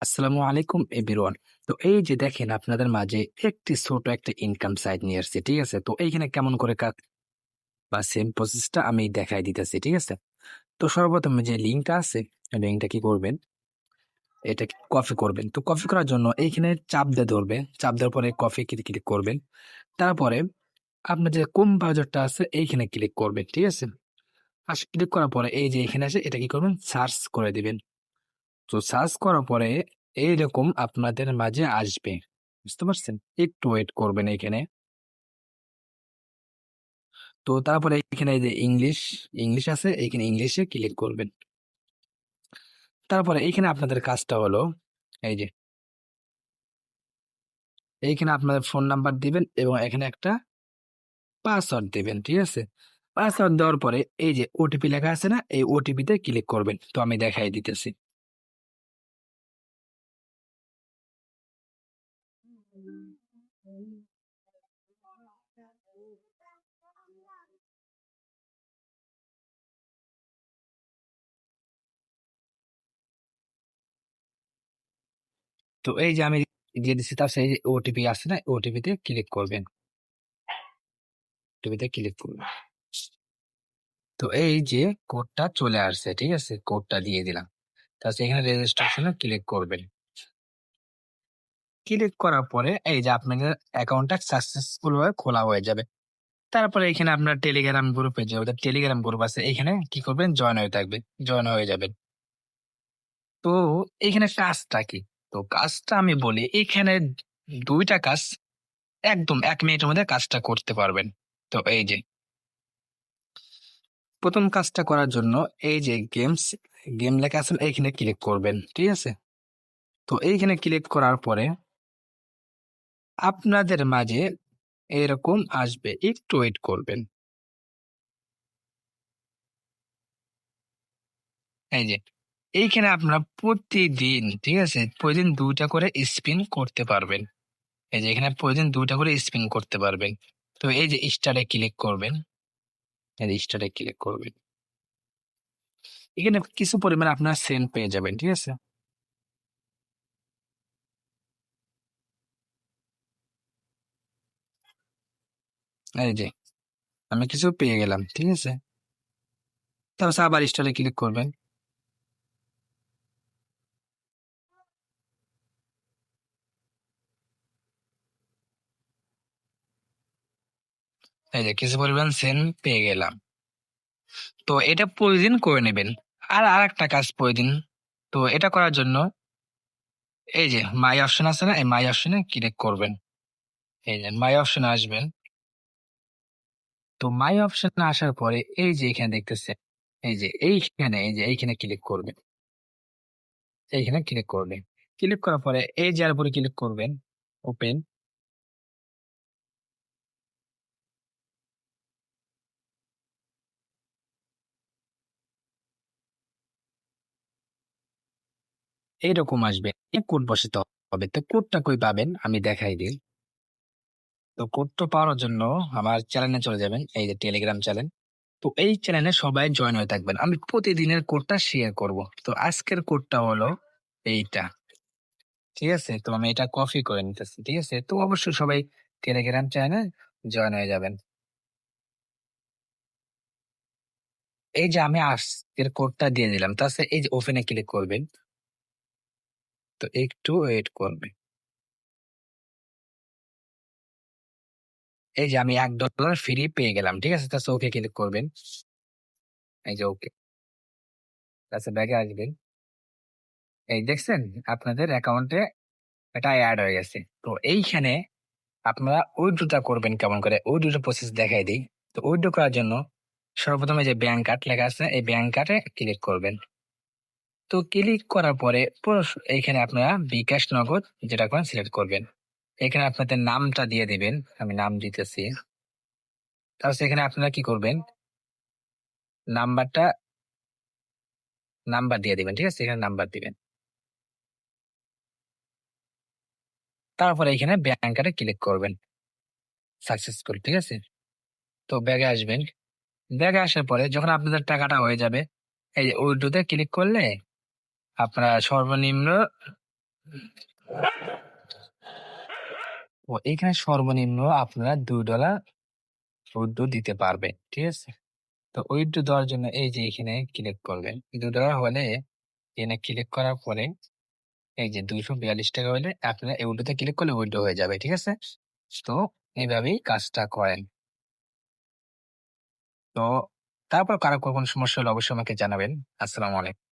আসসালামু আলাইকুম এভরিওয়ান। তো এই যে দেখেন আপনাদের মাঝে একটি ছোট একটা ইনকাম সাইট নিয়ে আসছে, ঠিক আছে? তো এইখানে কেমন করে কাজ বা সেম প্রসেসটা আমি দেখাই দিতেছি, ঠিক আছে? তো সর্বপ্রথম যে লিঙ্কটা আছে, লিঙ্কটা কি করবেন, এটা কপি করবেন। তো কপি করার জন্য এইখানে চাপ দিয়ে ধরবে, চাপ দেওয়ার পরে কপি ক্লিক করবেন। তারপরে আপনার যে কোন ব্রাউজারটা আছে এইখানে ক্লিক করবেন, ঠিক আছে? আর ক্লিক করার পরে এই যে এখানে আছে, এটা কি করবেন, সার্চ করে দিবেন। তো সার্চ করার পরে এইরকম আপনাদের মাঝে আসবে, বুঝতে পারছেন? একটু ওয়েট করবেন এখানে। তো তারপরে এখানে এই যে ইংলিশ ইংলিশ আছে, এইখানে ইংলিশে ক্লিক করবেন। তারপরে এইখানে আপনাদের কাজটা হলো এই যে এইখানে আপনাদের ফোন নাম্বার দিবেন এবং এখানে একটা পাসওয়ার্ড দিবেন, ঠিক আছে? পাসওয়ার্ড দেওয়ার পরে এই যে ওটিপি লেখা আছে না, এই ওটিপিতে ক্লিক করবেন। তো আমি দেখাই দিতেছি। তো এই যে আমি দিয়ে দিচ্ছি, তার সেই ওটিপি আছে না, ওটিপিতে ক্লিক করবেন। ওটিপিতে ক্লিক করবেন। তো এই যে কোডটা চলে আসছে, ঠিক আছে? কোডটা দিয়ে দিলাম। তাহলে এখানে রেজিস্ট্রেশনে ক্লিক করবেন। ক্লিক করার পরে এই যে আপনাদের অ্যাকাউন্টটা সাকসেসফুল ভাবে খোলা হয়ে যাবে। তারপরে এখানে আপনার টেলিগ্রাম গ্রুপে যে ওদের টেলিগ্রাম গ্রুপ আছে, এখানে কি করবেন, জয়েন হয়ে থাকবে, জয়েন হয়ে যাবেন। তো এখানে কাজটা কি? তো কাজটা আমি বলি, এখানে দুইটা কাজ একদম 1 মিনিটের মধ্যে কাজটা করতে পারবেন। তো এই যে প্রথম কাজটা করার জন্য এই যে গেম লেখা আছে এইখানে ক্লিক করবেন, ঠিক আছে? তো এইখানে ক্লিক করার পরে আপনাদের মাঝে এরকম আসবে, একটু ওয়েট করবেন। এই যে এইখানে আপনারা প্রতিদিন, ঠিক আছে, প্রতিদিন 2টা করে স্পিন করতে পারবেন। এই যে এখানে প্রতিদিন 2টা করে স্পিন করতে পারবেন। তো এই যে স্টারে ক্লিক করবেন, এই যে স্টারে ক্লিক করবেন। এখানে কিছু পরিমাণ আপনার সেন্ট পেয়ে যাবেন, ঠিক আছে? এই যে আমি কিছু পেয়ে গেলাম, ঠিক আছে? তারপর আবার স্টারে ক্লিক করবেন। এই যে কিছু পরিমাণ সেন্ট পেয়ে গেলাম। তো এটা প্রতিদিন করে নেবেন। আর আরেকটা কাজ প্রতিদিন, তো এটা করার জন্য এই যে মাই অপশন আছে না, এই মাই অপশনে ক্লিক করবেন। এই যে মাই অপশনে আসবেন। তো মাই অপশনে আসার পরে এই যে এখানে দেখতেছেন, এই যে এইখানে, এই যে এইখানে ক্লিক করবেন। এইখানে ক্লিক করবেন। ক্লিক করার পরে এই যে উপরে ক্লিক করবেন, ওপেন। এইরকম আসবে, এই কোড বসাতে হবে। তো কোডটা কই পাবেন আমি দেখাই দিই। তো কোডটা পাওয়ার জন্য আমার চ্যানেলে চলে যাবেন, এই যে টেলিগ্রাম চ্যানেল। তো এই চ্যানেলে সবাই জয়েন হয়ে থাকবেন, আমি প্রতিদিনের কোডটা শেয়ার করব। তো আজকের কোডটা হলো এইটা, ঠিক আছে? তো আমি এটা কপি করে নিতেছি, ঠিক আছে? তো অবশ্যই সবাই টেলিগ্রাম চ্যানেলে জয়েন হয়ে যাবেন। এই যে আমি আজকের কোডটা দিয়ে দিলাম, তাছাড়া এই যে ওপেনে ক্লিক করবেন। তো একটু ওয়েট করবেন। এই যে আমি $1 ফ্রি পেয়ে গেলাম, ঠিক আছে? তাছাড়া ওকে ক্লিক করবেন। এই যে ওকে, তাছাড়া ব্যাগে আসবেন। এই দেখছেন আপনাদের অ্যাকাউন্টে এটা অ্যাড হয়ে গেছে। তো এইখানে আপনারা উইথড্রটা করবেন কেমন করে, উইথড্র প্রসেস দেখাই দিই। তো উইথড্র করার জন্য সর্বপ্রথমে যে ব্যাংক কার্ড লেখা আছে, এই ব্যাংক কার্ডে ক্লিক করবেন। তো ক্লিক করার পরে পুরো এইখানে আপনারা বিকাশ নগদ যেটা করেন সিলেক্ট করবেন। এখানে আপনাদের নামটা দিয়ে দিবেন, আমি নাম দিতেছি। তারপর এখানে আপনারা কি করবেন, নাম্বারটা নাম্বার দিয়ে দিবেন, ঠিক আছে? এখানে নাম্বার দিবেন। তারপরে এখানে ব্যাংক কার্ডে ক্লিক করবেন, সাকসেসফুল, ঠিক আছে? তো ব্যাগে আসবেন। ব্যাগে আসার পরে যখন আপনাদের টাকাটা হয়ে যাবে, এই যে উইথড্রোতে ক্লিক করলে আপনারা সর্বনিম্ন ও এখানে সর্বনিম্ন আপনারা $2 উইথড্র দিতে পারবেন। ঠিক আছে? তো উইথড্র দেওয়ার জন্য এই যে এখানে ক্লিক করবেন। $2 হলে এখানে ক্লিক করার পরে এই যে ৳242 হলে আপনারা এই উইথড্রোতে ক্লিক করলে উইথড্র হয়ে যাবে। ঠিক আছে? তো এইভাবেই কাজটা করেন। তো তারপর কারো কোনো সমস্যা হলে অবশ্যই আমাকে জানাবেন। আসসালামু আলাইকুম।